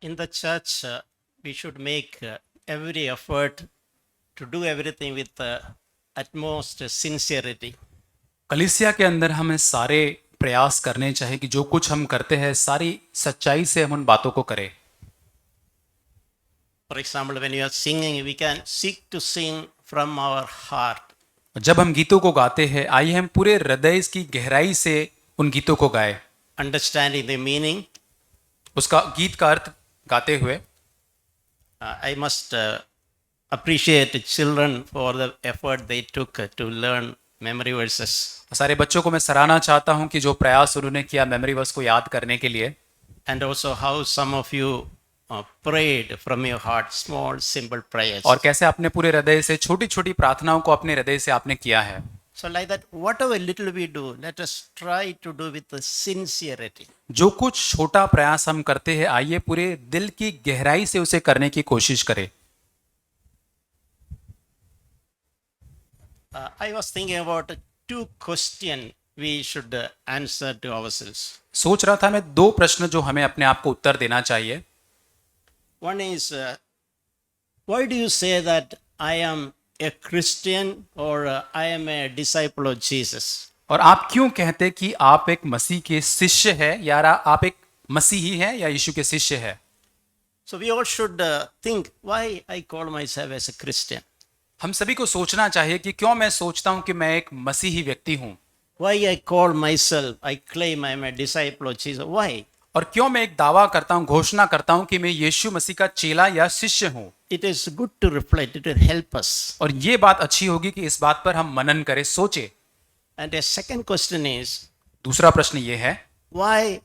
In the church, we should make every effort to do everything with the utmost sincerity. कलीसिया के अंदर हमें सारे प्रयास करने चाहिए कि जो कुछ हम करते हैं सारी सच्चाई से हम उन बातों को करें। For example, when you are singing, we can seek to sing from our heart. जब हम गीतों को गाते हैं आइए हम पूरे हृदय की गहराई से उन गीतों को गाएं। Understanding the meaning, उसका गीत का अर्थ गाते हुए I must appreciate the children for the effort they took to learn memory verses. सारे बच्चों को मैं सराहना चाहता हूं कि जो प्रयास उन्होंने किया मेमोरी वर्स को याद करने के लिए, And also how some of you prayed from your heart, small, simple prayers. और कैसे अपने पूरे हृदय से छोटी छोटी प्रार्थनाओं को अपने हृदय से आपने किया है। So like that, whatever little we do, let us try to do with the sincerity. जो कुछ छोटा प्रयास हम करते हैं आइए पूरे दिल की गहराई से उसे करने की कोशिश करें। I was thinking about two questions we should answer to ourselves. सोच रहा था मैं दो प्रश्न जो हमें अपने आप को उत्तर देना चाहिए। One is, why do you say that I am a Christian or I am a disciple of Jesus? और आप क्यों कहते कि आप एक मसीह के शिष्य हैं या आप एक मसीही हैं या यीशु के शिष्य हैं? So we all should think why I call myself as a Christian. हम सभी को सोचना चाहिए कि क्यों मैं सोचता हूं कि मैं एक मसीही व्यक्ति हूं, Why I call myself, I claim I am a disciple of Jesus. Why? और क्यों मैं एक दावा करता हूं, घोषणा करता हूं कि मैं यीशु मसीह का चेला या शिष्य हूं। It is good to reflect, it will help us. और ये बात अच्छी होगी कि इस बात पर हम मनन करें, सोचें। And the second question is, दूसरा प्रश्न ये है why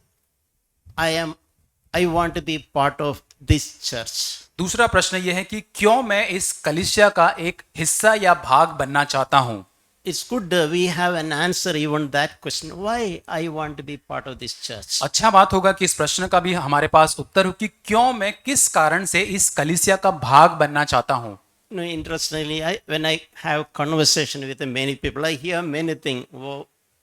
I want to be part of this church. दूसरा प्रश्न ये है कि क्यों मैं इस कलीसिया का एक हिस्सा या भाग बनना चाहता हूं। It's good we have an answer even that question. Why I want to be part of this church. अच्छा बात होगा कि इस प्रश्न का भी हमारे पास उत्तर हो कि क्यों मैं किस कारण से इस कलीसिया का भाग बनना चाहता हूं। No, interestingly, when I have conversation with many people, I hear many things.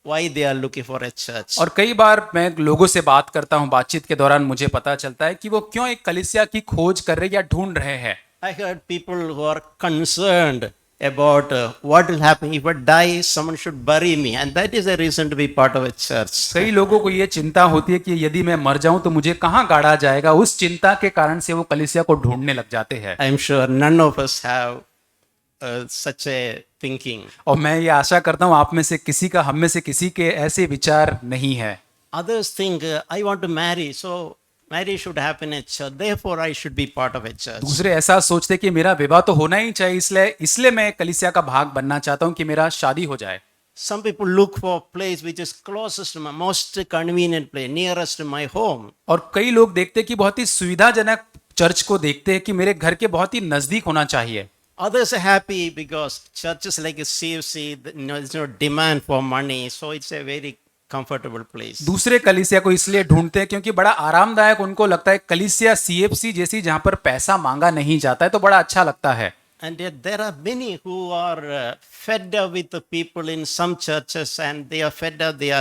Why they are looking for a church. और कई बार मैं लोगों से बात करता हूं, बातचीत के दौरान मुझे पता चलता है कि वो क्यों एक कलीसिया की खोज कर रहे या ढूंढ रहे हैं। I heard people who are concerned about what will happen if I die, someone should bury me, and that is a reason to be part of a church. कई लोगों को ये चिंता होती है कि यदि मैं मर जाऊं तो मुझे कहाँ गाड़ा जाएगा। उस चिंता के कारण से वो कलीसिया को ढूंढने लग जाते हैं। I am sure none of us have such a thinking. और मैं ये आशा करता हूँ आप में से किसी का, हम में से किसी के ऐसे विचार नहीं है। Others think I want to marry, so marriage should happen in a church. Therefore, I should be part of a church. दूसरे ऐसा सोचते कि मेरा विवाह तो होना ही चाहिए, इसलिए मैं कलीसिया का भाग बनना चाहता हूँ कि मेरा शादी हो जाए। Some people look for a place which is closest to my most convenient place, nearest to my home. और कई लोग देखते कि बहुत ही सुविधाजनक चर्च को देखते हैं कि मेरे घर के बहुत ही नजदीक होना चाहिए। Others are happy because churches like a CFC, there's no demand for money, so it's a very comfortable place. दूसरे कलीसिया को इसलिए ढूंढते हैं क्योंकि बड़ा आरामदायक उनको लगता है। कलीसिया सीएफसी जैसी जहां पर पैसा मांगा नहीं जाता है तो बड़ा अच्छा लगता है। And yet there are many who are fed up with the people in some churches, and they are fed up, they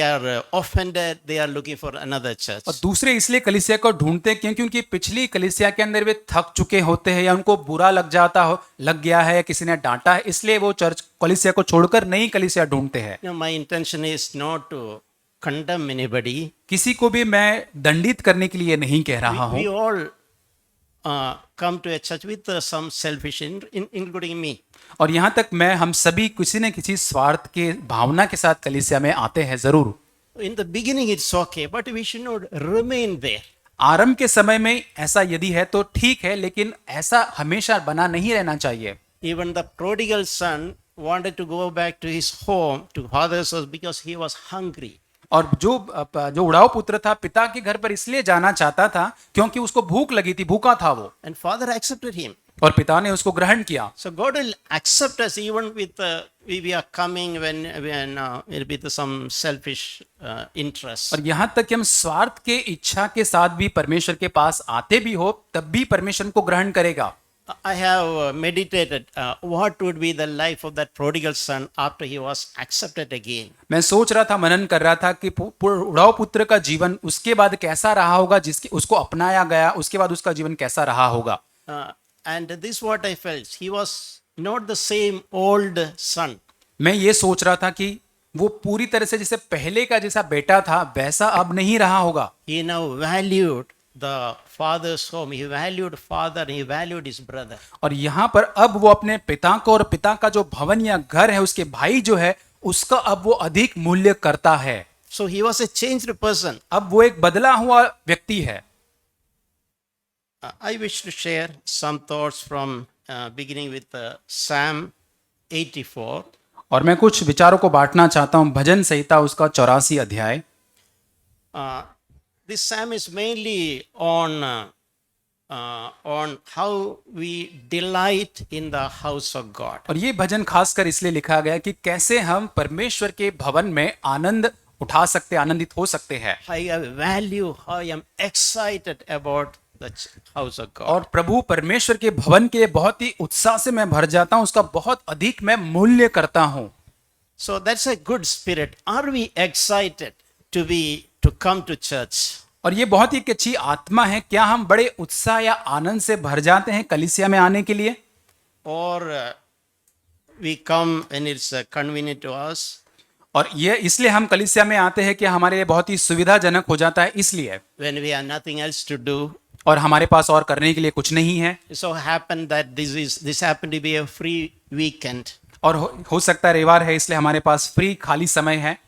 are offended, they are looking for another church. और दूसरे इसलिए कलीसिया को ढूंढते हैं क्योंकि पिछली कलीसिया के अंदर वे थक चुके होते हैं या उनको बुरा लग गया है या किसी ने डांटा है, इसलिए वो चर्च कलीसिया को छोड़कर नई कलीसिया ढूंढते हैं। My intention is not to condemn anybody. किसी को भी मैं दंडित करने के लिए नहीं कह रहा We हूँ। all come to a church with some selfish, including me. और यहाँ तक हम सभी किसी न किसी स्वार्थ के भावना के साथ कलीसिया में आते हैं जरूर। In the beginning it's okay, but we should not remain there. आरंभ के समय में ऐसा यदि है तो ठीक है, लेकिन ऐसा हमेशा बना नहीं रहना चाहिए। Even the prodigal son wanted to go back to his home, to father's house, because he was hungry. और जो उड़ाऊ पुत्र था पिता के घर पर इसलिए जाना चाहता था क्योंकि उसको भूख लगी थी, भूखा था वो, And father accepted him. और पिता ने उसको ग्रहण किया। So God will accept us even with we are coming when with some selfish interest. और यहाँ तक कि हम स्वार्थ के इच्छा के साथ भी परमेश्वर के पास आते भी हो तब भी परमेश्वर को ग्रहण करेगा। I have meditated what would be the life of that prodigal son after he was accepted again. मैं सोच रहा था, मनन कर रहा था कि उड़ाऊ पुत्र का जीवन उसके बाद कैसा रहा होगा, जिसके उसको अपनाया गया, उसके बाद उसका जीवन कैसा रहा होगा। And this what I felt. He was not the same old son. मैं ये सोच रहा था कि वो पूरी तरह से जैसे पहले का जैसा बेटा था वैसा अब नहीं रहा होगा। He now valued the father's home. He valued father. He valued his brother. और यहाँ पर अब वो अपने पिता को और पिता का जो भवन या घर है, उसके भाई जो है, उसका अब वो अधिक मूल्य करता है। So he was a changed person. अब वो एक बदला हुआ व्यक्ति है। I wish to share some thoughts from beginning with Psalm 84. और मैं कुछ विचारों को बांटना चाहता हूं भजन संहिता उसका 84 अध्याय। This psalm is mainly on how we delight in the house of God. और ये भजन खासकर इसलिए लिखा गया कि कैसे हम परमेश्वर के भवन में आनंद उठा सकते, आनंदित हो सकते हैं। I have value, I am excited about the house of God. और प्रभु परमेश्वर के भवन के बहुत ही उत्साह से मैं भर जाता हूं, उसका बहुत अधिक मैं मूल्य करता हूं। So that's a good spirit. Are we excited to come to church? और ये बहुत ही एक अच्छी आत्मा है। क्या हम बड़े उत्साह या आनंद से भर जाते हैं कलीसिया में आने के लिए? Or we come when it's convenient to us? और ये इसलिए हम कलीसिया में आते हैं कि हमारे लिए बहुत ही सुविधाजनक हो जाता है, इसलिए When we have nothing else to do. और हमारे पास और करने के लिए कुछ नहीं है। So happened that this happened to be a free weekend. और हो सकता है रविवार है, इसलिए हमारे पास फ्री खाली समय है।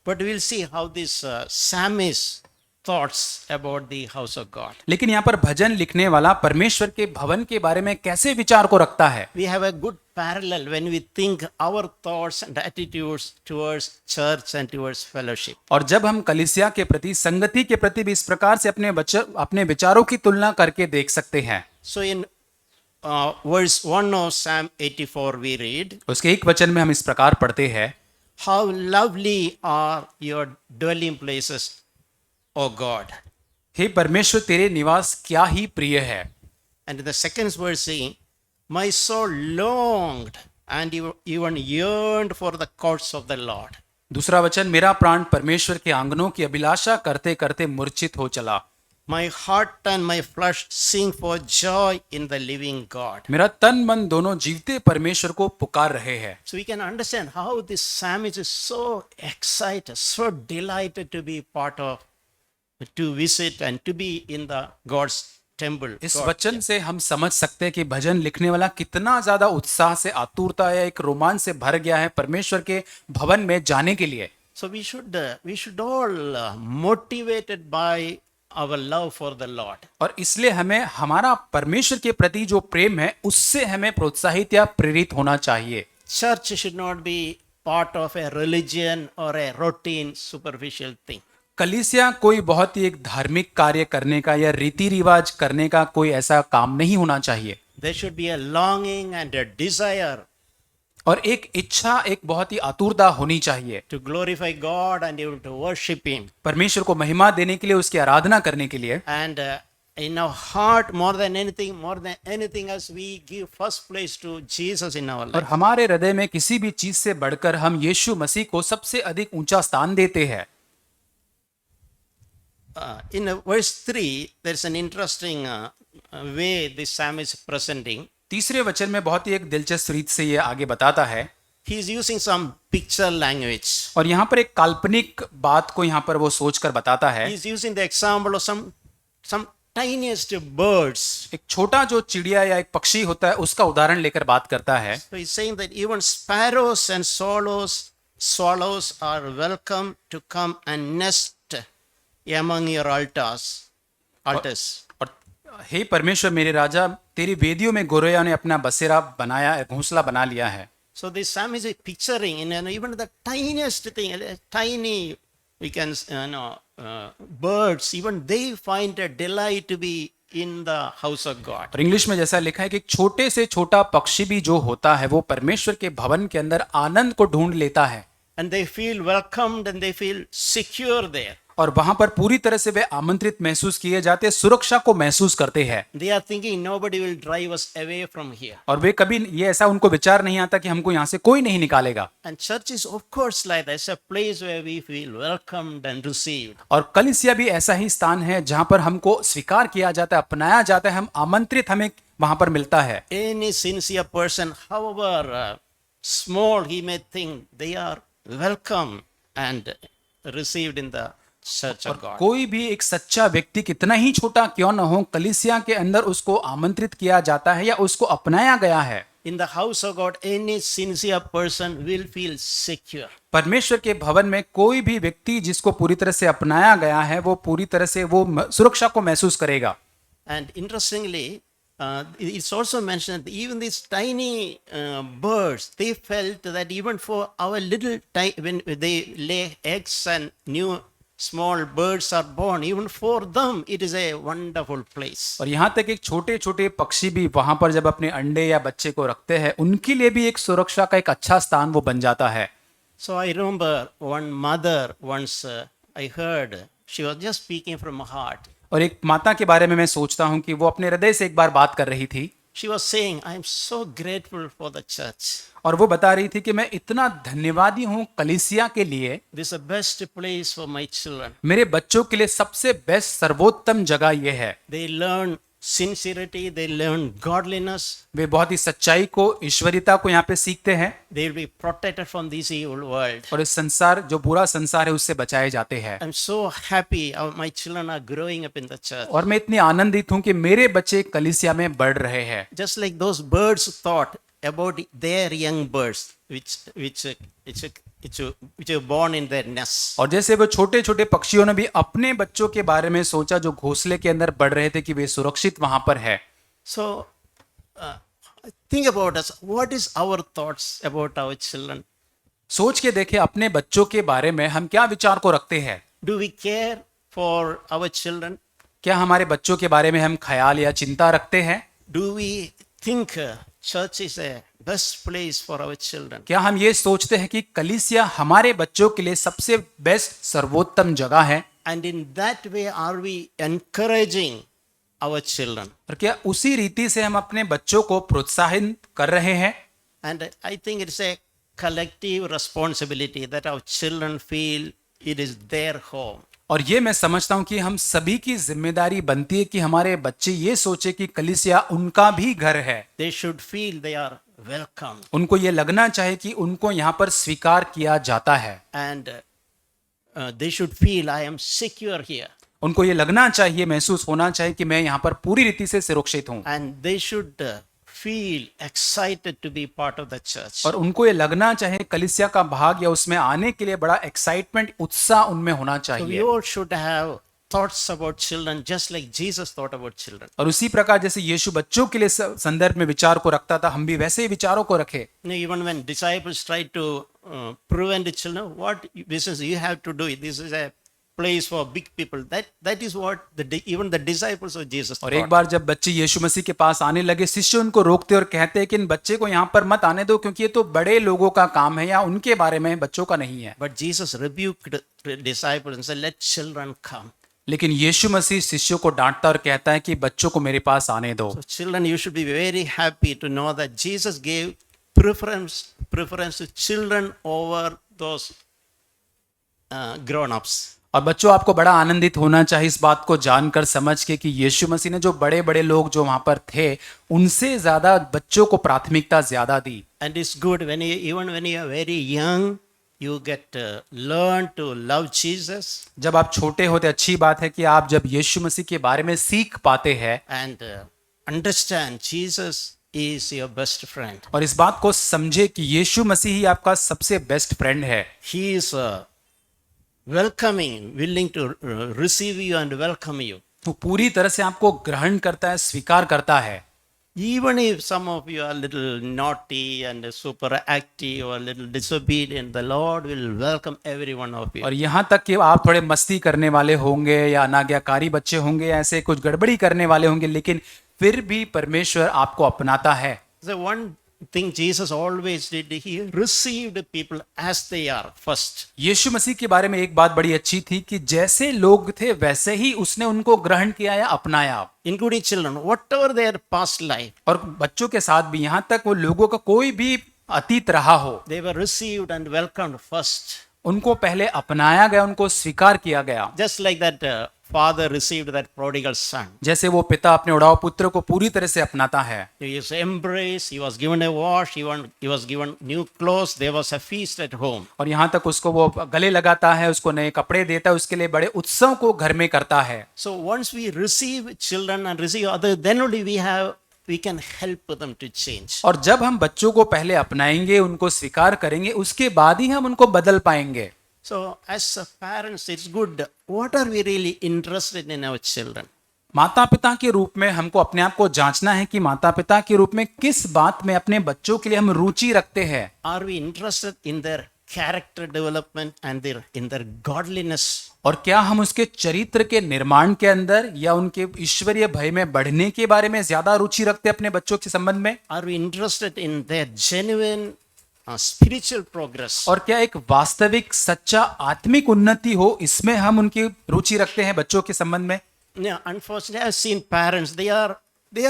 But we'll see how this psalmist thoughts about the house of God. लेकिन यहाँ पर भजन लिखने वाला परमेश्वर के भवन के बारे में कैसे विचार को रखता है। We have a good parallel when we think our thoughts and attitudes towards church and towards fellowship. और जब हम कलीसिया के प्रति, संगति के प्रति भी इस प्रकार से अपने विचारों की तुलना करके देख सकते हैं। So in verse 1 of Psalm 84 we read, उसके एक वचन में हम इस प्रकार पढ़ते हैं, how lovely are your dwelling places, O God. हे परमेश्वर तेरे निवास क्या ही प्रिय है। And in the second verse saying, my soul longed and even yearned for the courts of the Lord. दूसरा वचन, मेरा प्राण परमेश्वर के आंगनों की अभिलाषा करते करते मूर्छित हो चला। My heart and my flesh sing for joy in the living God. मेरा तन मन दोनों जीवते परमेश्वर को पुकार रहे हैं। So we can understand how this psalmist is so excited, so delighted to be part of, to visit and to be in the God's temple. इस वचन से हम समझ सकते हैं कि भजन लिखने वाला कितना ज्यादा उत्साह से, आतुरता या एक रोमांच से भर गया है परमेश्वर के भवन में जाने के लिए। So we should all motivated by our love for the Lord. और इसलिए हमें हमारा परमेश्वर के प्रति जो प्रेम है उससे हमें प्रोत्साहित या प्रेरित होना चाहिए। Church should not be part of a religion or a routine superficial thing. कलीसिया कोई बहुत ही एक धार्मिक कार्य करने का या रीति रिवाज करने का कोई ऐसा काम नहीं होना चाहिए। There should be a longing and a desire और एक इच्छा, एक बहुत ही आतुरता होनी चाहिए to glorify God and able to worship Him. परमेश्वर को महिमा देने के लिए, उसकी आराधना करने के लिए। And in our heart, more than anything else, we give first place to Jesus in our और life. हमारे हृदय में किसी भी चीज से बढ़कर हम यीशु मसीह को सबसे अधिक ऊंचा स्थान देते हैं। In verse 3, there's an interesting way this psalm is presenting. तीसरे वचन में बहुत ही एक दिलचस्प रीत से ये आगे बताता है। He is using some picture language. और यहाँ पर एक काल्पनिक बात को यहाँ पर वो सोचकर बताता है। He is using the example of some tiniest birds. एक छोटा जो चिड़िया या एक पक्षी होता है उसका उदाहरण लेकर बात करता है। So he's saying that even sparrows and swallows are welcome to come and nest among your altars. और हे परमेश्वर मेरे राजा, तेरी वेदियों में गोरैया ने अपना बसेरा बनाया, घोंसला बना लिया है। So this psalm is picturing even the tiniest thing, tiny, we can birds, even they find a delight to be in the house of God. और इंग्लिश में जैसा लिखा है कि छोटे से छोटा पक्षी भी जो होता है वो परमेश्वर के भवन के अंदर आनंद को ढूंढ लेता है। And they feel welcomed and they feel secure there. और वहां पर पूरी तरह से वे आमंत्रित महसूस किए जाते, सुरक्षा को महसूस करते हैं। They are thinking nobody will drive us away from here. और वे कभी ये ऐसा उनको विचार नहीं आता कि हमको यहाँ से कोई नहीं निकालेगा। And church is of course like that. It's a place where we feel welcomed and received. और कलीसिया भी ऐसा ही स्थान है जहां पर हमको स्वीकार किया जाता है, अपनाया जाता है, हम आमंत्रित हमें वहां पर मिलता है। Any sincere person, however small he may think, they are welcome and received in the church of God. कोई भी एक सच्चा व्यक्ति कितना ही छोटा क्यों न हो, कलीसिया के अंदर उसको आमंत्रित किया जाता है या उसको अपनाया गया है। In the house of God, any sincere person will feel secure. परमेश्वर के भवन में कोई भी व्यक्ति जिसको पूरी तरह से अपनाया गया है, वो पूरी तरह से वो सुरक्षा को महसूस करेगा। And interestingly, it's also mentioned that even these tiny birds, they felt that even for our little time, when they lay eggs and new small birds are born, even for them it is a wonderful place. और यहाँ तक एक छोटे छोटे पक्षी भी वहां पर जब अपने अंडे या बच्चे को रखते हैं, उनके लिए भी एक सुरक्षा का एक अच्छा स्थान वो बन जाता है। So I remember one mother once I heard, she was just speaking from her heart. और एक माता के बारे में मैं सोचता हूँ कि वो अपने हृदय से एक बार बात कर रही थी। She was saying, I am so grateful for the church. और वो बता रही थी कि मैं इतना धन्यवादी हूँ कलीसिया के लिए, This is the best place for my children. मेरे बच्चों के लिए सबसे बेस्ट सर्वोत्तम जगह ये है। They learn sincerity, they learn godliness, वे बहुत ही सच्चाई को, ईश्वरीयता को यहाँ पे सीखते हैं they will be protected from this evil world. और इस संसार, जो बुरा संसार है, उससे बचाए जाते हैं। I'm so happy my children are growing up in the church. और मैं इतनी आनंदित हूँ कि मेरे बच्चे कलीसिया में बढ़ रहे हैं। Just like those birds thought about their young birds, which are born in their nests. और जैसे वो छोटे छोटे पक्षियों ने भी अपने बच्चों के बारे में सोचा जो घोंसले के अंदर बढ़ रहे थे कि वे सुरक्षित वहां पर है। So think about us. What is our thoughts about our children? सोच के देखे अपने बच्चों के बारे में हम क्या विचार को रखते हैं। Do we care for our children? क्या हमारे बच्चों के बारे में हम ख्याल या चिंता रखते हैं? Do we think church is a best place for our children? क्या हम ये सोचते हैं कि कलीसिया हमारे बच्चों के लिए सबसे बेस्ट सर्वोत्तम जगह है? And in that way are we encouraging our children? और क्या उसी रीति से हम अपने बच्चों को प्रोत्साहित कर रहे हैं? And I think it's a collective responsibility that our children feel it is their home. और ये मैं समझता हूं कि हम सभी की जिम्मेदारी बनती है कि हमारे बच्चे ये सोचे कि कलीसिया उनका भी घर है। They should feel they are welcome. उनको ये लगना चाहिए कि उनको यहाँ पर स्वीकार किया जाता है। And they should feel I am secure here. उनको ये लगना चाहिए, महसूस होना चाहिए कि मैं यहाँ पर पूरी रीति से सुरक्षित हूँ। And they should feel excited to be part of the church. और उनको ये लगना चाहिए कलीसिया का भाग या उसमें आने के लिए बड़ा एक्साइटमेंट, उत्साह उनमें होना So we चाहिए। all should have thoughts about children just like Jesus thought about children. और उसी प्रकार जैसे यीशु बच्चों के लिए संदर्भ में विचार को रखता था, हम भी वैसे ही विचारों को रखें। You know, even when disciples tried to prevent the children, what business you have to do? This is a place for big people. That is what even the disciples of Jesus और एक thought. बार जब बच्चे यीशु मसीह के पास आने लगे, शिष्य उनको रोकते और कहते हैं कि इन बच्चे को यहाँ पर मत आने दो क्योंकि ये तो बड़े लोगों का काम है या उनके बारे में, बच्चों का नहीं है। But Jesus rebuked the disciples and said, "Let children come." लेकिन यीशु मसीह शिष्यों को डांटता और कहता है कि बच्चों को मेरे पास आने दो। So children, you should be very happy to know that Jesus gave preference to children over those grown-ups. और बच्चों, आपको बड़ा आनंदित होना चाहिए इस बात को जानकर, समझ के कि यीशु मसीह ने जो बड़े बड़े लोग जो वहां पर थे उनसे ज्यादा बच्चों को प्राथमिकता ज्यादा दी। And it's good when even when you are very young, you get learn to love Jesus जब आप छोटे होते, अच्छी बात है कि आप जब यीशु मसीह के बारे में सीख पाते हैं and understand Jesus is your best friend. और इस बात को समझे कि यीशु मसीह ही आपका सबसे बेस्ट फ्रेंड है। He is welcoming, willing to receive you and welcome you. वो पूरी तरह से आपको ग्रहण करता है, स्वीकार करता है। Even if some of you are a little naughty and super active or a little disobedient, the Lord will welcome every one of you. और यहाँ तक कि आप थोड़े मस्ती करने वाले होंगे या अनाज्ञाकारी बच्चे होंगे, ऐसे कुछ गड़बड़ी करने वाले होंगे, लेकिन फिर भी परमेश्वर आपको अपनाता है। So one thing Jesus always did, he received people as they are first. यीशु मसीह के बारे में एक बात बड़ी अच्छी थी कि जैसे लोग थे वैसे ही उसने उनको ग्रहण किया या अपनाया, Including children, whatever their past life, और बच्चों के साथ भी, यहाँ तक वो लोगों का कोई भी अतीत रहा हो, they were received and welcomed first. उनको पहले अपनाया गया, उनको स्वीकार किया गया। Just like that father received that prodigal son. जैसे वो पिता अपने उड़ाव पुत्र को पूरी तरह से अपनाता है, He was embraced, he was given a wash, he was given new clothes, there was a feast at home. और यहाँ तक उसको वो गले लगाता है, उसको नए कपड़े देता है, उसके लिए बड़े उत्सव को घर में करता है। So once we receive children and receive others, then only we can help them to change. और जब हम बच्चों को पहले अपनाएंगे, उनको स्वीकार करेंगे, उसके बाद ही हम उनको बदल पाएंगे। So as a parents, it's good. What are we really interested in our children? माता पिता के रूप में हमको अपने आप को जांचना है कि माता पिता के रूप में किस बात में अपने बच्चों के लिए हम रुचि रखते हैं। Are we interested in their character development and in their godliness? और क्या हम उसके चरित्र के निर्माण के अंदर या उनके ईश्वरीय भय में बढ़ने के बारे में ज्यादा रुचि रखते हैं अपने बच्चों के संबंध में? Are we interested in their genuine spiritual progress? और क्या एक वास्तविक सच्चा आत्मिक उन्नति हो, इसमें हम उनकी रुचि रखते हैं बच्चों के संबंध में? Yeah, unfortunately, I've seen parents, they are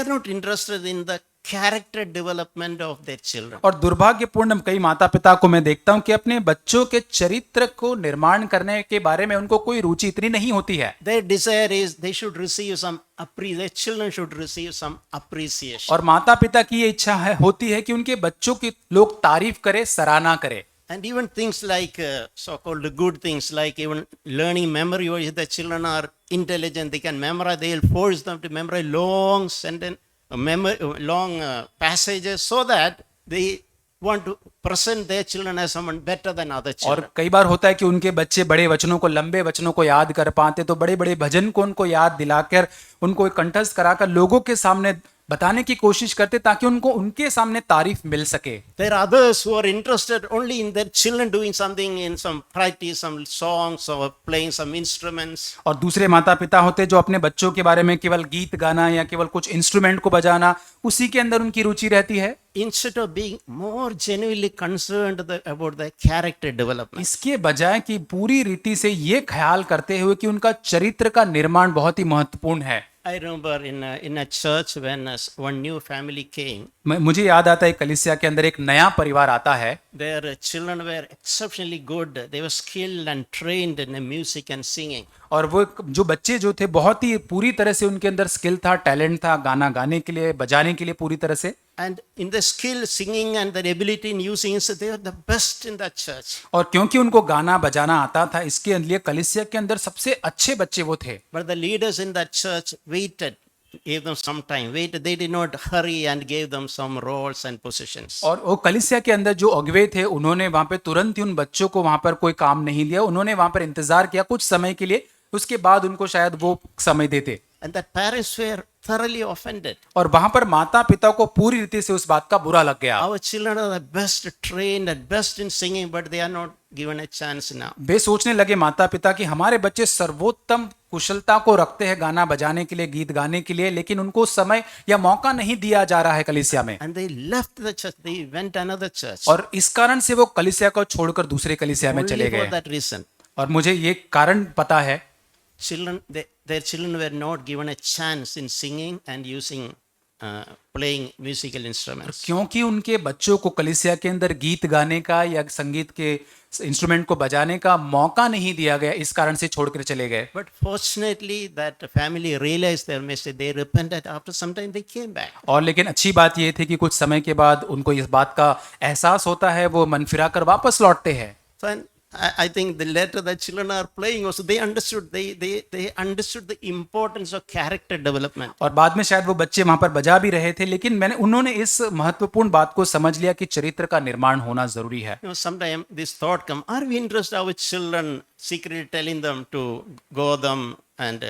not interested in the character development of their children. और दुर्भाग्यपूर्ण कई माता पिता को मैं देखता हूं कि अपने बच्चों के चरित्र को निर्माण करने के बारे में उनको कोई रुचि इतनी नहीं होती है। Their desire is they should receive their children should receive some appreciation. और माता पिता की ये इच्छा होती है कि उनके बच्चों की लोग तारीफ करें, सराहना करें। And even things like so-called good things like even learning memory, or if the children are intelligent, they can memorize, they'll force them to memorize long sentence, long passages, so that they want to present their children as someone better than other children. और कई बार होता है कि उनके बच्चे बड़े वचनों को, लंबे वचनों को याद कर पाते, तो बड़े बड़े भजन को उनको याद दिलाकर, उनको कंठस्थ कराकर लोगों के सामने बताने की कोशिश करते ताकि उनको उनके सामने तारीफ मिल सके। There are others who are interested only in their children doing something, in some practice, some songs or playing some instruments. और दूसरे माता पिता होते जो अपने बच्चों के बारे में केवल गीत गाना या केवल कुछ इंस्ट्रूमेंट को बजाना, उसी के अंदर उनकी रुचि रहती है, Instead of being more genuinely concerned about the character development. इसके बजाय कि पूरी रीति से ये ख्याल करते हुए कि उनका चरित्र का निर्माण बहुत ही महत्वपूर्ण है। I remember in a church when one new family came, मुझे याद आता है कलीसिया के अंदर एक नया परिवार आता है, their children were exceptionally good. They were skilled and trained in music and singing. और वो जो बच्चे जो थे बहुत ही पूरी तरह से उनके अंदर स्किल था, टैलेंट था, गाना गाने के लिए, बजाने के लिए पूरी तरह से। And in the skill, singing and their ability in using instruments, they were the best in that church. और क्योंकि उनको गाना बजाना आता था, इसके लिए कलीसिया के अंदर सबसे अच्छे बच्चे वो थे। But the leaders in that church waited, gave them some time, waited. They did not hurry and gave them some roles and positions. और वो कलीसिया के अंदर जो अगुवे थे, उन्होंने वहां पे तुरंत ही उन बच्चों को वहां पर कोई काम नहीं दिया, उन्होंने वहां पर इंतजार किया कुछ समय के लिए, उसके बाद उनको शायद वो समय देते। And that parents were thoroughly offended. और वहां पर माता पिता को पूरी रीति से उस बात का बुरा लग गया। Our children are the best trained and best in singing, but they are not given a chance now. वे सोचने लगे माता पिता कि हमारे बच्चे सर्वोत्तम कुशलता को रखते हैं गाना बजाने के लिए, गीत गाने के लिए, लेकिन उनको समय या मौका नहीं दिया जा रहा है कलीसिया में। And they left the church. They went to another church. और इस कारण से वो कलीसिया को छोड़कर दूसरे कलीसिया में चले Only for गए। that reason. और मुझे ये कारण पता है, Their children were not given a chance in singing and using playing musical instruments. क्योंकि उनके बच्चों को कलीसिया के अंदर गीत गाने का या संगीत के इंस्ट्रूमेंट को बजाने का मौका नहीं दिया गया, इस कारण से छोड़कर चले गए। But fortunately that family realized their mistake. They repented. After some time they came back. और लेकिन अच्छी बात ये थी कि कुछ समय के बाद उनको इस बात का एहसास होता है, वो मन फिरा कर वापस लौटते हैं। So I think the later the children are playing also, they understood the importance of character development. और बाद में शायद वो बच्चे वहां पर बजा भी रहे थे, लेकिन उन्होंने इस महत्वपूर्ण बात को समझ लिया कि चरित्र का निर्माण होना जरूरी है। Sometimes this thought come, are we interested our children secretly telling them to go them and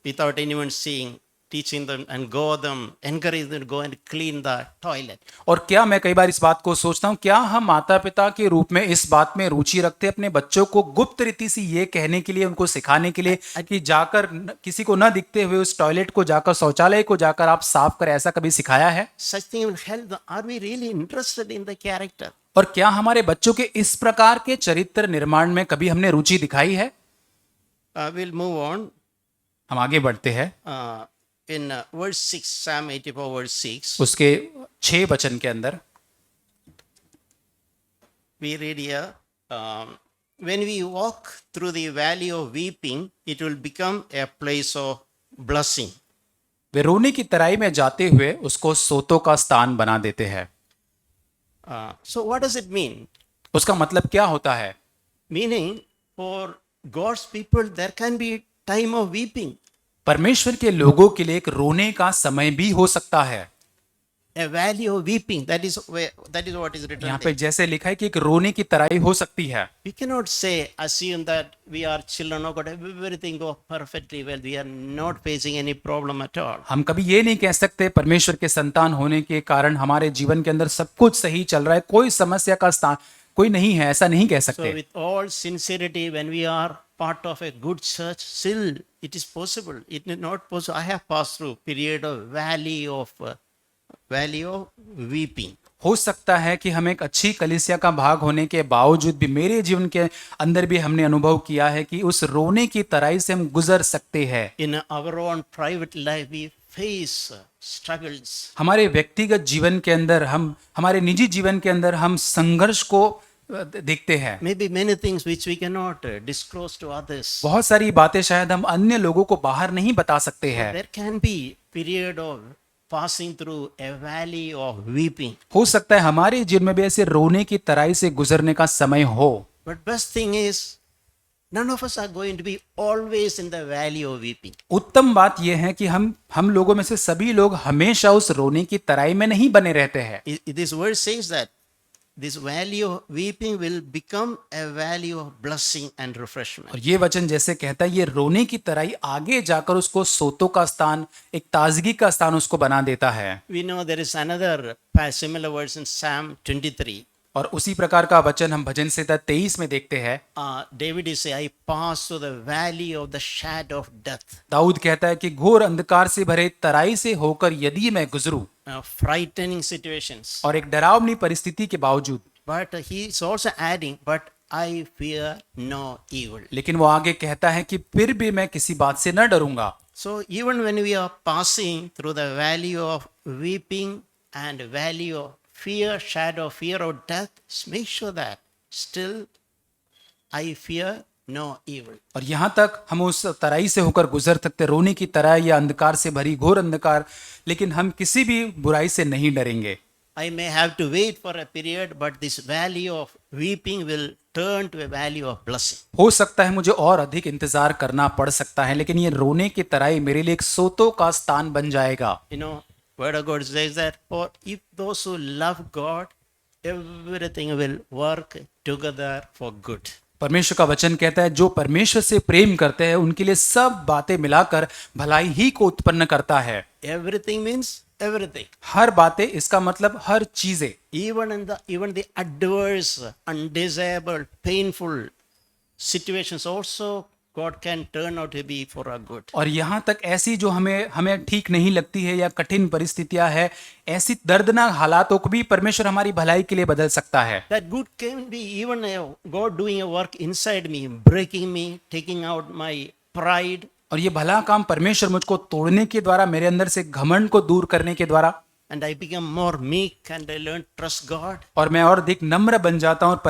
without anyone seeing, teaching them and go them, encourage them to go and clean the toilet. और क्या मैं कई बार इस बात को सोचता हूँ, क्या हम माता पिता के रूप में इस बात में रुचि रखते हैं अपने बच्चों को गुप्त रीति से ये कहने के लिए, उनको सिखाने के लिए कि जाकर किसी को न दिखते हुए उस टॉयलेट को जाकर, शौचालय को जाकर आप साफ करें, ऐसा कभी सिखाया है? Such thing will help them. Are we really interested in the character? और क्या हमारे बच्चों के इस प्रकार के चरित्र निर्माण में कभी हमने रुचि दिखाई है? We'll move on. हम आगे बढ़ते हैं। In verse 6, Psalm 84, verse 6, उसके 6 वचन के अंदर we read here, when we walk through the valley of weeping, it will become a place of blessing. वे रोने की तराई में जाते हुए उसको सोतों का स्थान बना देते हैं। So what does it mean? उसका मतलब क्या होता है? Meaning, for God's people, there can be time of weeping. परमेश्वर के लोगों के लिए एक रोने का समय भी हो सकता है। A valley of weeping. That is what is written यहाँ there. पे जैसे लिखा है कि एक रोने की तराई हो सकती है। We cannot say, assume that we are children of God, everything go perfectly well. We are not facing any problem at all. हम कभी ये नहीं कह सकते परमेश्वर के संतान होने के कारण हमारे जीवन के अंदर सब कुछ सही चल रहा है, कोई समस्या का स्थान कोई नहीं है, ऐसा नहीं कह So सकते। with all sincerity, when we are part of a good church, still it is possible. It is not possible. I have passed through period of valley of weeping. हो सकता है कि हम एक अच्छी कलीसिया का भाग होने के बावजूद भी मेरे जीवन के अंदर भी हमने अनुभव किया है कि उस रोने की तराई से हम गुजर सकते हैं। In our own private life, we face struggles. हमारे व्यक्तिगत जीवन के अंदर हमारे निजी जीवन के अंदर हम संघर्ष को देखते हैं। Maybe many things which we cannot disclose to others. बहुत सारी बातें शायद हम अन्य लोगों को बाहर नहीं बता सकते हैं। There can be period of passing through a valley of weeping. हो सकता है हमारे जीवन में भी ऐसे रोने की तराई से गुजरने का समय हो। But best thing is, none of us are going to be always in the valley of weeping. उत्तम बात यह है कि हम लोगों में से सभी लोग हमेशा उस रोने की तराई में नहीं बने रहते हैं। This verse says that this valley of weeping will become a valley of blessing and refreshment. और ये वचन जैसे कहता है, ये रोने की तराई आगे जाकर उसको सोतों का स्थान, एक ताजगी का स्थान उसको बना देता है। We know there is another similar verse in Psalm 23. और उसी प्रकार का वचन हम भजन संहिता 23 में देखते हैं। David is say, I pass through the valley of the shadow of death. Dawood कहता है कि घोर अंधकार से भरे तराई से होकर यदि मैं गुजरूं, Frightening situations. और एक डरावनी परिस्थिति के बावजूद, But he is also adding, but I fear no evil. लेकिन वो आगे कहता है कि फिर भी मैं किसी बात से न डरूंगा। So even when we are passing through the valley of weeping and valley of fear, shadow, fear of death, make sure that still I fear no evil. और यहाँ तक हम उस तराई से होकर गुजर सकते, रोने की तराई या अंधकार से भरी घोर अंधकार, लेकिन हम किसी भी बुराई से नहीं डरेंगे। I may have to wait for a period, but this valley of weeping will turn to a valley of blessing. हो सकता है मुझे और अधिक इंतजार करना पड़ सकता है, लेकिन ये रोने की तराई मेरे लिए एक सोतों का स्थान बन जाएगा। You know, Word of God says that for if those who love God, everything will work together for good. परमेश्वर का वचन कहता है जो परमेश्वर से प्रेम करते हैं उनके लिए सब बातें मिलाकर भलाई ही को उत्पन्न करता है। Everything means everything. हर बातें, इसका मतलब हर चीजें। Even the adverse, undesirable, painful situations also God can turn out to be for our good. और यहाँ तक ऐसी जो हमें ठीक नहीं लगती है या कठिन परिस्थितियां है, ऐसी दर्दनाक हालातों को भी परमेश्वर हमारी भलाई के लिए बदल सकता है। That good can be even God doing a work inside me, breaking me, taking out my pride. और ये भला काम परमेश्वर मुझको तोड़ने के द्वारा, मेरे अंदर से घमंड को दूर करने के द्वारा, And I become more meek and I learn to trust God. और मैं और अधिक नम्र बन जाता हूँ और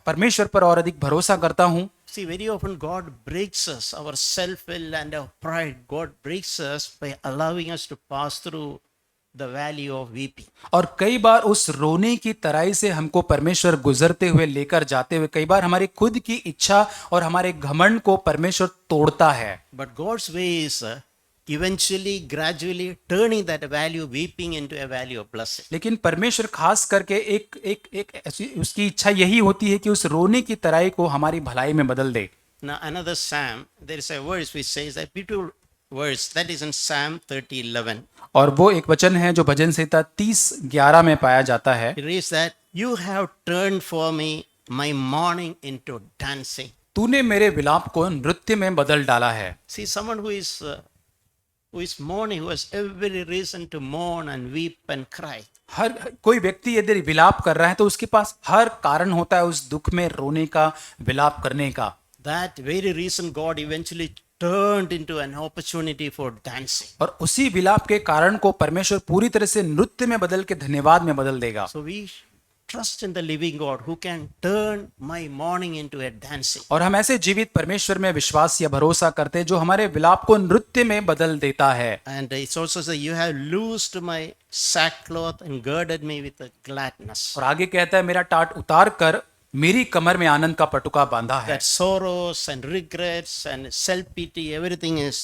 परमेश्वर पर और अधिक भरोसा करता हूँ। See, very often God breaks us, our self-will and our pride. God breaks us by allowing us to pass through the valley of weeping. और कई बार उस रोने की तराई से हमको परमेश्वर गुजरते हुए, लेकर जाते हुए, कई बार हमारी खुद की इच्छा और हमारे घमंड को परमेश्वर तोड़ता है। But God's way is eventually, gradually turning that valley of weeping into a valley of blessing. लेकिन परमेश्वर खास करके एक ऐसी उसकी इच्छा यही होती है कि उस रोने की तराई को हमारी भलाई में बदल दे। Now another psalm, there is a verse which says that people verse that is in Psalm 30:11. और वो एक वचन है जो भजन संहिता 30:11 में पाया जाता है। It reads that you have turned for me my mourning into dancing. तूने मेरे विलाप को नृत्य में बदल डाला है। See, someone who is mourning, who has every reason to mourn and weep and cry. हर कोई व्यक्ति यदि विलाप कर रहा है तो उसके पास हर कारण होता है उस दुख में रोने का, विलाप करने का। That very reason God eventually turned into an opportunity for dancing. और उसी विलाप के कारण को परमेश्वर पूरी तरह से नृत्य में बदल के धन्यवाद में बदल देगा। So we trust in the living God who can turn my mourning into a dancing. और हम ऐसे जीवित परमेश्वर में विश्वास या भरोसा करते हैं जो हमारे विलाप को नृत्य में बदल देता है। And it's also says, you have loosed my sackcloth and girded me with a gladness. और आगे कहता है मेरा टाट उतार कर मेरी कमर में आनंद का पटुका बांधा है। That sorrows and regrets and self-pity, everything is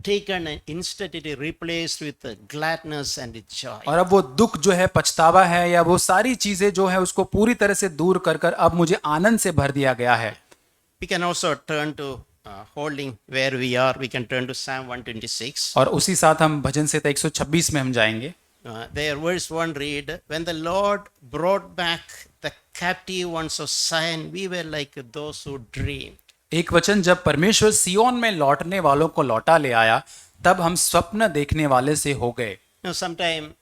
taken and instead it is replaced with gladness and joy. और अब वो दुख जो है, पछतावा है या वो सारी चीजें जो है उसको पूरी तरह से दूर कर कर अब मुझे आनंद से भर दिया गया है। We can also turn to holding where we are. We can turn to Psalm 126. और उसी साथ हम भजन संहिता 126 में हम जाएंगे। There verse 1 read, when the Lord brought back the captive ones of Zion, we were like those who dreamed. एक वचन, जब परमेश्वर सियोन में लौटने वालों को लौटा ले आया तब हम स्वप्न देखने वाले से हो गए। Sometime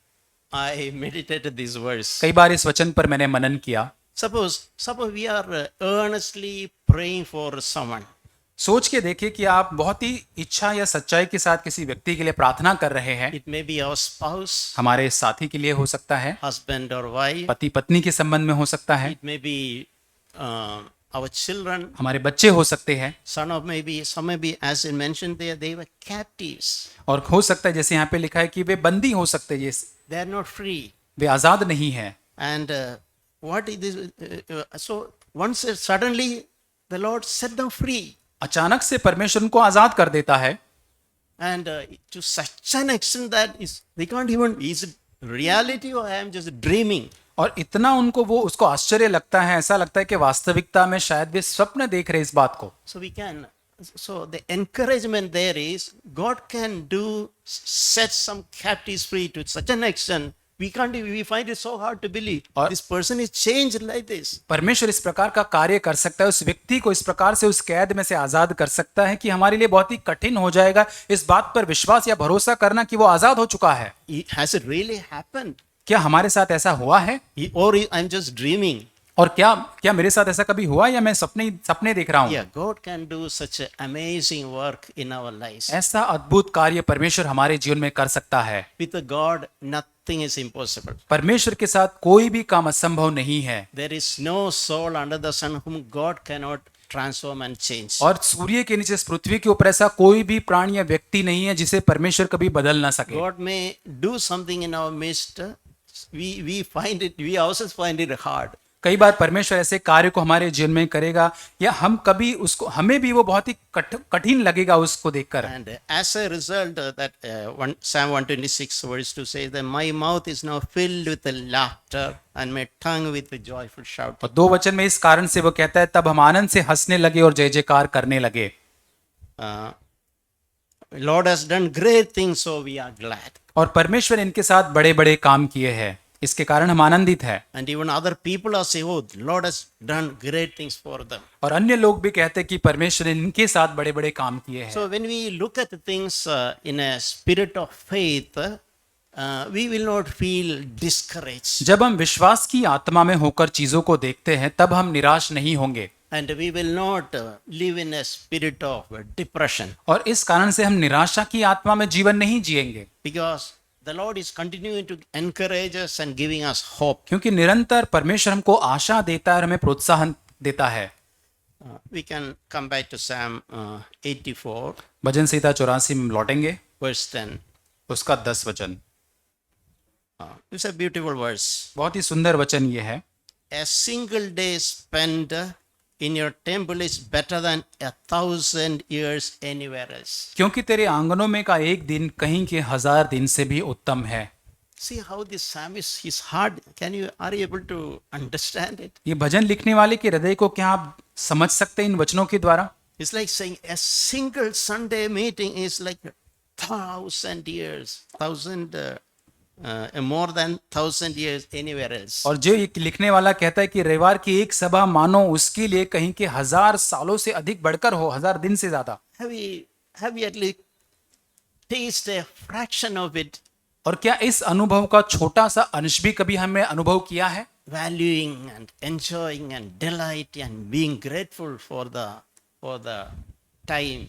I meditated this verse. कई बार इस वचन पर मैंने मनन किया। Suppose we are earnestly praying for someone. सोच के देखिए कि आप बहुत ही इच्छा या सच्चाई के साथ किसी व्यक्ति के लिए प्रार्थना कर रहे हैं। It may be our spouse, हमारे साथी के लिए हो सकता है, husband or wife. पति पत्नी के संबंध में हो सकता है, It may be our children. हमारे बच्चे हो सकते हैं, Some may be, as I mentioned there, they were captives. और हो सकता है जैसे यहाँ पे लिखा है कि वे बंदी हो सकते हैं, They are not free. वे आजाद नहीं है। And what is this? So once suddenly the Lord set them free. अचानक से परमेश्वर उनको आजाद कर देता है। And to such an extent that they can't even, is it reality or I am just dreaming? और इतना उनको वो उसको आश्चर्य लगता है, ऐसा लगता है कि वास्तविकता में शायद वे स्वप्न देख रहे इस बात को। So the encouragement there is God can set some captives free to such an extent. We find it so hard to believe this person is changed like this. परमेश्वर इस प्रकार का कार्य कर सकता है, उस व्यक्ति को इस प्रकार से उस कैद में से आजाद कर सकता है कि हमारे लिए बहुत ही कठिन हो जाएगा इस बात पर विश्वास या भरोसा करना कि वो आजाद हो चुका है। Has it really happened? क्या हमारे साथ ऐसा हुआ है? Or I'm just dreaming? और क्या मेरे साथ ऐसा कभी हुआ या मैं सपने देख रहा हूँ? Yeah, God can do such an amazing work in our lives. ऐसा अद्भुत कार्य परमेश्वर हमारे जीवन में कर सकता है। With God, nothing is impossible. परमेश्वर के साथ कोई भी काम असंभव नहीं है। There is no soul under the sun whom God cannot transform and change. और सूर्य के नीचे इस पृथ्वी के ऊपर ऐसा कोई भी प्राणी या व्यक्ति नहीं है जिसे परमेश्वर कभी बदल ना सके। God may do something in our midst. We ourselves find it hard. कई बार परमेश्वर ऐसे कार्य को हमारे जीवन में करेगा या हम कभी उसको, हमें भी वो बहुत ही कठिन लगेगा उसको देखकर। And as a result, Psalm 126 verse 2 says that my mouth is now filled with laughter and my tongue with the joyful shouting. और 2 वचन में इस कारण से वो कहता है तब हम आनंद से हंसने लगे और जय जयकार करने लगे। Lord has done great things, so we are glad. और परमेश्वर इनके साथ बड़े बड़े काम किए हैं, इसके कारण हम आनंदित हैं। And even other people are saying, oh, Lord has done great things for them. और अन्य लोग भी कहते हैं कि परमेश्वर ने इनके साथ बड़े बड़े काम किए हैं। So when we look at the things in a spirit of faith, we will not feel discouraged. जब हम विश्वास की आत्मा में होकर चीजों को देखते हैं तब हम निराश नहीं होंगे। And we will not live in a spirit of depression. और इस कारण से हम निराशा की आत्मा में जीवन नहीं जिएंगे। Because the Lord is continuing to encourage us and giving us hope. क्योंकि निरंतर परमेश्वर हमको आशा देता है और हमें प्रोत्साहन देता है। We can come back to Psalm 84. भजन संहिता 84 में लौटेंगे, Verse 10. उसका 10 वचन। It's a beautiful verse. बहुत ही सुंदर वचन ये है। A single day spent in your temple is better than 1,000 years anywhere else. क्योंकि तेरे आंगनों में का एक दिन कहीं के 1000 दिन से भी उत्तम है। See how this psalm is hard. Are you able to understand it? ये भजन लिखने वाले के हृदय को क्या आप समझ सकते हैं इन वचनों के द्वारा? It's like saying a single Sunday meeting is like 1,000 years, more than 1,000 years anywhere else. और जो ये लिखने वाला कहता है कि रविवार की एक सभा मानो उसके लिए कहीं के 1000 सालों से अधिक बढ़कर हो, 1000 दिन से ज्यादा। Have you at least tasted a fraction of it? और क्या इस अनुभव का छोटा सा अंश भी कभी हमने अनुभव किया है? Valuing and enjoying and delight and being grateful for the time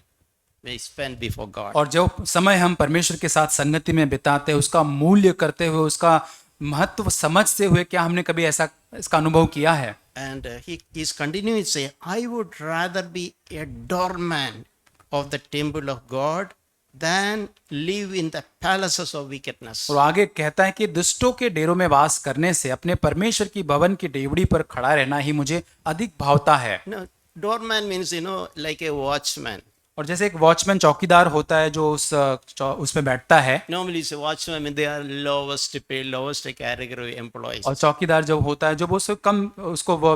we spend before God. और जो समय हम परमेश्वर के साथ संगति में बिताते हैं उसका मूल्य करते हुए, उसका महत्व समझते हुए क्या हमने कभी ऐसा इसका अनुभव किया है? And he is continuing to say, I would rather be a doorman of the temple of God than live in the palaces of wickedness. और आगे कहता है कि दुष्टों के डेरों में वास करने से अपने परमेश्वर की भवन की डेवड़ी पर खड़ा रहना ही मुझे अधिक भावता है। No, doorman means, like a watchman. और जैसे एक वॉचमैन चौकीदार होता है जो उसमें बैठता है, Normally, it's a watchman, I mean, they are lowest paid, lowest category employees. और चौकीदार जब होता है जो वो उससे कम उसको वो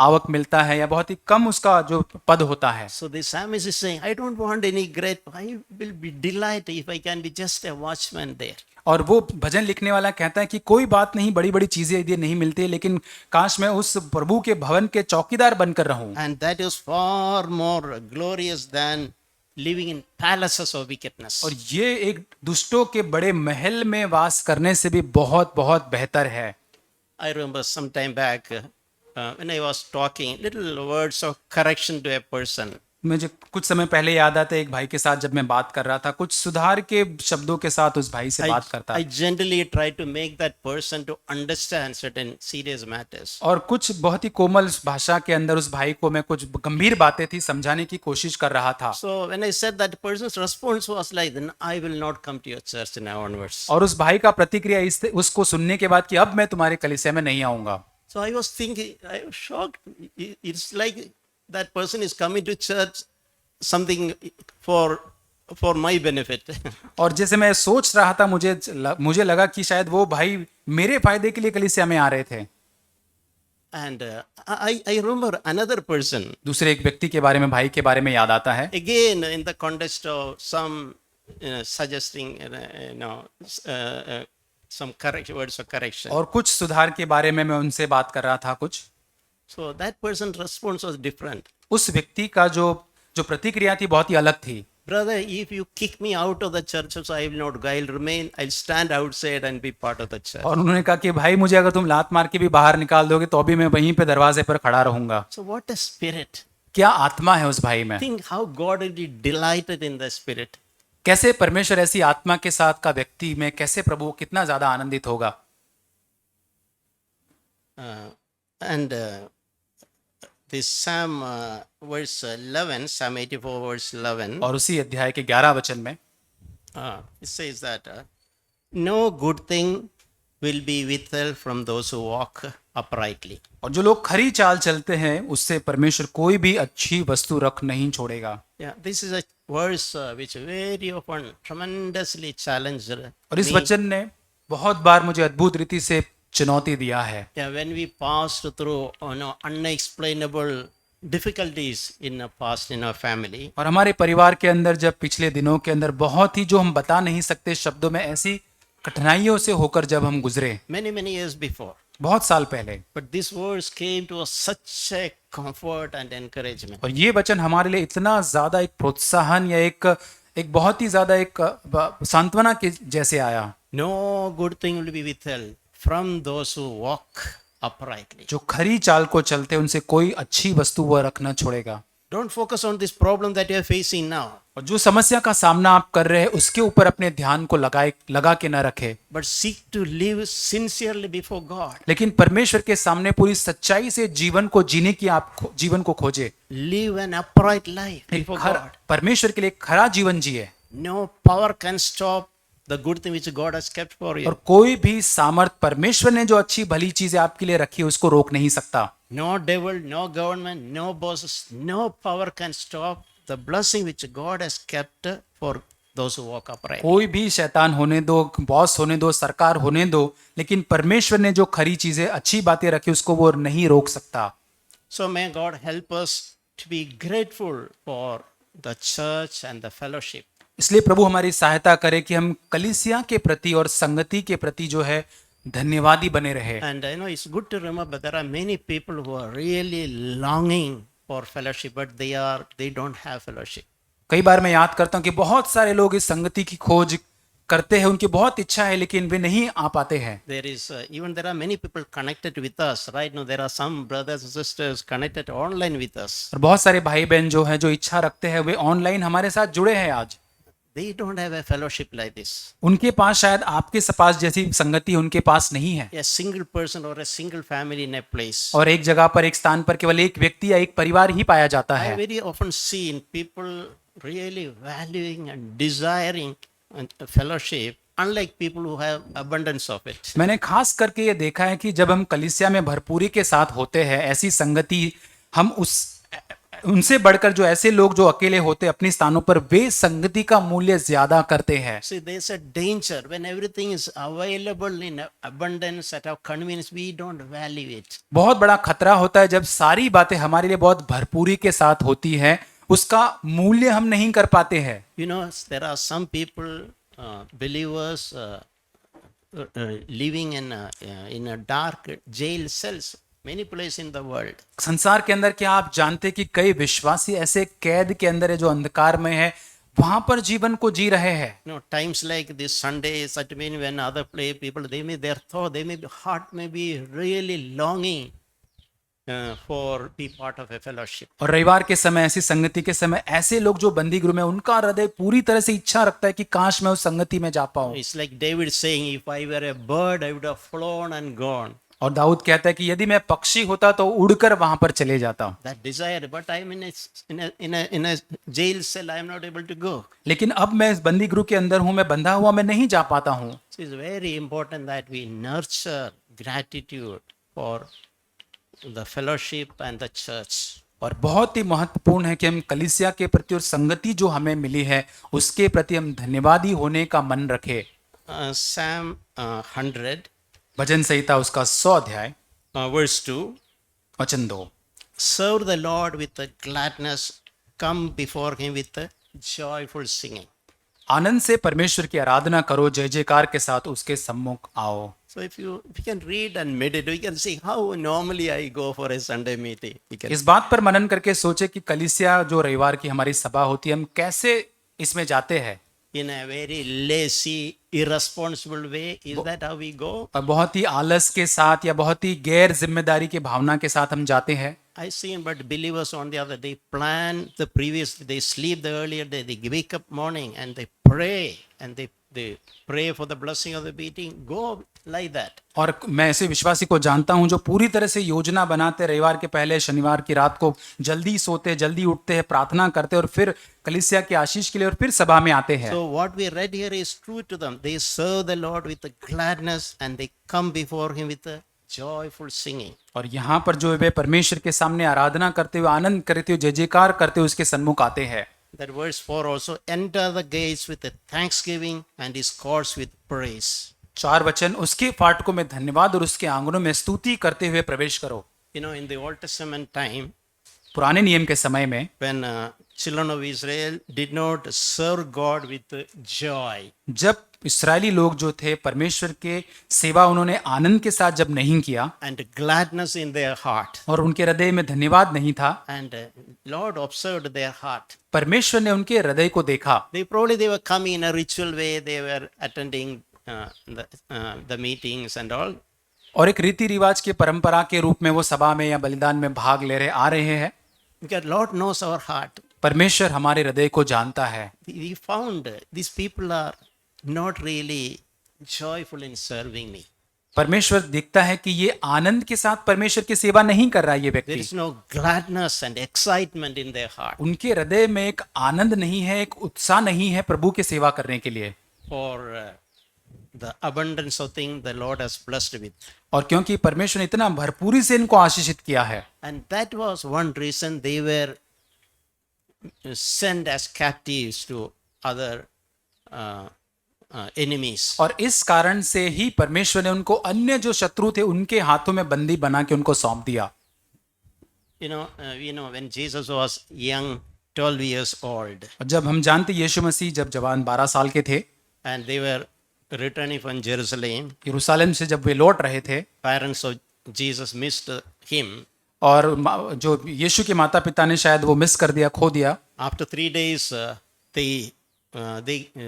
आवक मिलता है या बहुत ही कम उसका जो पद होता है। So the psalmist is saying, I don't want any great, I will be delighted if I can be just a watchman there. और वो भजन लिखने वाला कहता है कि कोई बात नहीं, बड़ी बड़ी चीजें यदि नहीं मिलती, लेकिन काश मैं उस प्रभु के भवन के चौकीदार बनकर रहूं। And that is far more glorious than living in palaces of wickedness. और ये एक दुष्टों के बड़े महल में वास करने से भी बहुत बहुत बेहतर है। I remember some time back when I was talking little words of correction to a person. मुझे कुछ समय पहले याद आता है एक भाई के साथ जब मैं बात कर रहा था, कुछ सुधार के शब्दों के साथ उस भाई से बात करता I generally try to make that person to understand certain serious matters. और कुछ बहुत ही कोमल भाषा के अंदर उस भाई को मैं कुछ गंभीर बातें थी समझाने की कोशिश कर रहा था। So when I said that, the person's response was like, then I will not come to your church now onwards. और उस भाई का प्रतिक्रिया उसको सुनने के बाद कि अब मैं तुम्हारे कलीसिया में नहीं आऊंगा। So I was thinking, I was shocked. It's like that person is coming to church something for my benefit. और जैसे मैं सोच रहा था मुझे लगा कि शायद वो भाई मेरे फायदे के लिए कलीसिया में आ रहे थे। And I remember another person. दूसरे एक व्यक्ति के बारे में, भाई के बारे में याद आता है। Again, in the context of some suggesting, some words of correction. और कुछ सुधार के बारे में मैं उनसे बात कर रहा था कुछ। So that person's response was different. उस व्यक्ति का जो प्रतिक्रिया थी बहुत ही अलग थी। Brother, if you kick me out of the church, so I will not go. I'll remain. I'll stand outside and be part of the church. और उन्होंने कहा कि भाई मुझे अगर तुम लात मार के भी बाहर निकाल दोगे तो भी मैं वहीं पे दरवाजे पर खड़ा रहूंगा। So what a spirit! क्या आत्मा है उस भाई में। Think how God will be delighted in the spirit. कैसे परमेश्वर ऐसी आत्मा के साथ का व्यक्ति में कैसे प्रभु कितना ज्यादा आनंदित होगा। And this Psalm verse 11, Psalm 84 verse 11. और उसी अध्याय के 11 वचन में It says that no good thing will be withheld from those who walk uprightly. और जो लोग खरी चाल चलते हैं उससे परमेश्वर कोई भी अच्छी वस्तु रख नहीं छोड़ेगा। Yeah, this is a verse which very often tremendously challenged और इस me. वचन ने बहुत बार मुझे अद्भुत रीति से चुनौती दिया है। Yeah, when we passed through unexplainable difficulties in the past in our family. और हमारे परिवार के अंदर जब पिछले दिनों के अंदर बहुत ही जो हम बता नहीं सकते शब्दों में ऐसी कठिनाइयों से होकर जब हम गुजरे Many years before. बहुत साल पहले। But this verse came to us such a comfort and encouragement. और ये वचन हमारे लिए इतना ज्यादा एक प्रोत्साहन या एक बहुत ही ज्यादा एक सांत्वना के जैसे आया। No good thing will be withheld from those who walk uprightly. जो खरी चाल को चलते उनसे कोई अच्छी वस्तु वह रखना छोड़ेगा। Don't focus on this problem that you are facing now. और जो समस्या का सामना आप कर रहे हैं उसके ऊपर अपने ध्यान को लगा के न रखे, But seek to live sincerely before God. लेकिन परमेश्वर के सामने पूरी सच्चाई से जीवन को जीने की आप जीवन को खोजे। Live an upright life before God. परमेश्वर के लिए खरा जीवन जिए। No power can stop the good thing which God has kept for you. और कोई भी सामर्थ परमेश्वर ने जो अच्छी भली चीजें आपके लिए रखी है उसको रोक नहीं सकता। No devil, no government, no bosses, no power can stop the blessing which God has kept for those who walk upright. कोई भी शैतान होने दो, बॉस होने दो, सरकार होने दो, लेकिन परमेश्वर ने जो खरी चीजें अच्छी बातें रखी उसको वो नहीं रोक सकता। So may God help us to be grateful for the church and the fellowship. इसलिए प्रभु हमारी सहायता करे कि हम कलीसिया के प्रति और संगति के प्रति जो है धन्यवादी बने रहे। And I know it's good to remember there are many people who are really longing for fellowship, but they don't have fellowship. कई बार मैं याद करता हूँ कि बहुत सारे लोग इस संगति की खोज करते हैं, उनकी बहुत इच्छा है लेकिन वे नहीं आ पाते हैं। There are many people connected with us right now. There are some brothers and sisters connected online with us. और बहुत सारे भाई बहन जो हैं जो इच्छा रखते हैं वे ऑनलाइन हमारे साथ जुड़े हैं आज। They don't have a fellowship like this. उनके पास शायद आपके पास जैसी संगति उनके पास नहीं है। A single person or a single family in a place. और एक जगह पर एक स्थान पर केवल एक व्यक्ति या एक परिवार ही पाया जाता I है। very often seen people really valuing and desiring a fellowship, unlike people who have abundance of it. मैंने खास करके ये देखा है कि जब हम कलीसिया में भरपूरी के साथ होते हैं, ऐसी संगति हम उनसे बढ़कर जो ऐसे लोग जो अकेले होते अपने स्थानों पर, वे संगति का मूल्य ज्यादा करते हैं। See, there's a danger when everything is available in abundance at our convenience, we don't value it. बहुत बड़ा खतरा होता है जब सारी बातें हमारे लिए बहुत भरपूरी के साथ होती हैं, उसका मूल्य हम नहीं कर पाते हैं। You know, there are some people, believers, living in a dark jail cells, many places in the world. संसार के अंदर क्या आप जानते कि कई विश्वासी ऐसे कैद के अंदर है जो अंधकार में है, वहां पर जीवन को जी रहे हैं। You know, times like this Sunday, such mean when other people, their thought, heart may be really longing for be part of a fellowship. और रविवार के समय, ऐसी संगति के समय, ऐसे लोग जो बंदी गृह में, उनका हृदय पूरी तरह से इच्छा रखता है कि काश मैं उस संगति में जा पाऊं। It's like David saying, if I were a bird, I would have flown and gone. और दाऊद कहता है कि यदि मैं पक्षी होता तो उड़कर वहां पर चले जाता। That desire, but I'm in a jail cell. I am not able to go. लेकिन अब मैं इस बंदी गृह के अंदर हूं, मैं बंधा हुआ, मैं नहीं जा पाता हूं। It is very important that we nurture gratitude for the fellowship and the church. और बहुत ही महत्वपूर्ण है कि हम कलीसिया के प्रति और संगति जो हमें मिली है उसके प्रति हम धन्यवादी होने का मन रखें। Psalm 100, भजन संहिता उसका 100 अध्याय verse 2. वचन 2। Serve the Lord with a gladness, come before him with a joyful singing. आनंद से परमेश्वर की आराधना करो, जय जयकार के साथ उसके सम्मुख आओ। So if you can read and meditate, we can see how normally I go for a Sunday meeting. इस बात पर मनन करके सोचे कि कलीसिया जो रविवार की हमारी सभा होती है, हम कैसे इसमें जाते हैं। In a very lazy, irresponsible way, is that how we go? और बहुत ही आलस के साथ या बहुत ही गैर जिम्मेदारी के भावना के साथ हम जाते हैं। I see, but believers on the other, they plan the previous, they sleep the earlier day, they wake up morning and they pray and they pray for the blessing of the meeting. Go like that. और मैं ऐसे विश्वासी को जानता हूं जो पूरी तरह से योजना बनाते, रविवार के पहले शनिवार की रात को जल्दी सोते, जल्दी उठते हैं, प्रार्थना करते और फिर कलीसिया की आशीष के लिए और फिर सभा में आते हैं। So what we read here is true to them. They serve the Lord with a gladness and they come before him with a joyful singing. और यहाँ पर जो वे परमेश्वर के सामने आराधना करते हुए, आनंद करते हुए, जय जयकार करते हुए उसके सन्मुख आते हैं। That verse 4 also, enter the gates with a thanksgiving and his courts with praise. 4 वचन, उसके फाटकों में धन्यवाद और उसके आंगनों में स्तुति करते हुए प्रवेश करो। You know, in the Old Testament time, पुराने नियम के समय में when children of Israel did not serve God with joy, जब इस्राएली लोग जो थे परमेश्वर के सेवा उन्होंने आनंद के साथ जब नहीं किया and gladness in their heart, और उनके हृदय में धन्यवाद नहीं था, and Lord observed their heart. परमेश्वर ने उनके हृदय को देखा। They were coming in a ritual way, they were attending the meetings and all. और एक रीति रिवाज के परंपरा के रूप में वो सभा में या बलिदान में भाग ले रहे आ रहे हैं। Because Lord knows our heart. परमेश्वर हमारे हृदय को जानता है। We found these people are not really joyful in serving me. परमेश्वर देखता है कि ये आनंद के साथ परमेश्वर की सेवा नहीं कर रहा है ये There व्यक्ति। is no gladness and excitement in their heart उनके हृदय में एक आनंद नहीं है, एक उत्साह नहीं है प्रभु की सेवा करने के लिए। for the abundance of things the Lord has blessed with. और क्योंकि परमेश्वर ने इतना भरपूरी से इनको आशीषित किया है, And that was one reason they were sent as captives to other enemies. और इस कारण से ही परमेश्वर ने उनको अन्य जो शत्रु थे उनके हाथों में बंदी बना के उनको सौंप दिया। when Jesus was young, 12 years old, और जब हम जानते यीशु मसीह जब जवान 12 साल के थे, and they were returning from Jerusalem, यरूशलेम से जब वे लौट रहे थे, parents of Jesus missed him. और जो यीशु के माता पिता ने शायद वो मिस कर दिया, खो दिया। After 3 days, they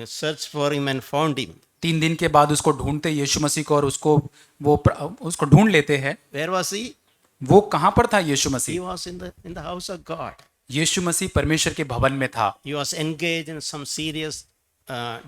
searched for him and found him. 3 दिन के बाद उसको ढूंढते यीशु मसीह को, और उसको ढूंढ लेते हैं। Where was he? वो कहाँ पर था यीशु He Masih? was in the house of God. यीशु मसीह परमेश्वर के भवन में था। He was engaged in some serious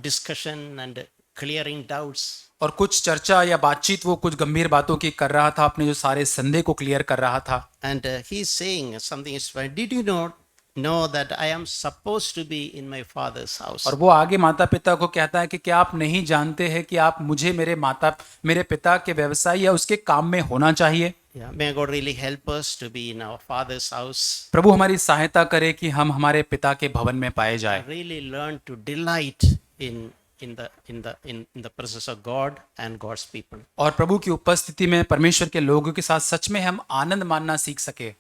discussion and clearing doubts. और कुछ चर्चा या बातचीत वो कुछ गंभीर बातों की कर रहा था, अपने जो सारे संदेह को क्लियर कर रहा था। And he's saying something is fine. Did you not know that I am supposed to be in my father's house? और वो आगे माता पिता को कहता है कि क्या आप नहीं जानते हैं कि आप मुझे मेरे पिता के व्यवसाय या उसके काम में होना चाहिए। Yeah, may God really help us to be in our father's house. प्रभु हमारी सहायता करे कि हम हमारे पिता के भवन में पाए जाए। Really learn to delight in the presence of God and God's people. और प्रभु की उपस्थिति में परमेश्वर के लोगों के साथ सच में हम आनंद मानना सीख सके।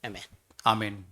Amen. आमीन।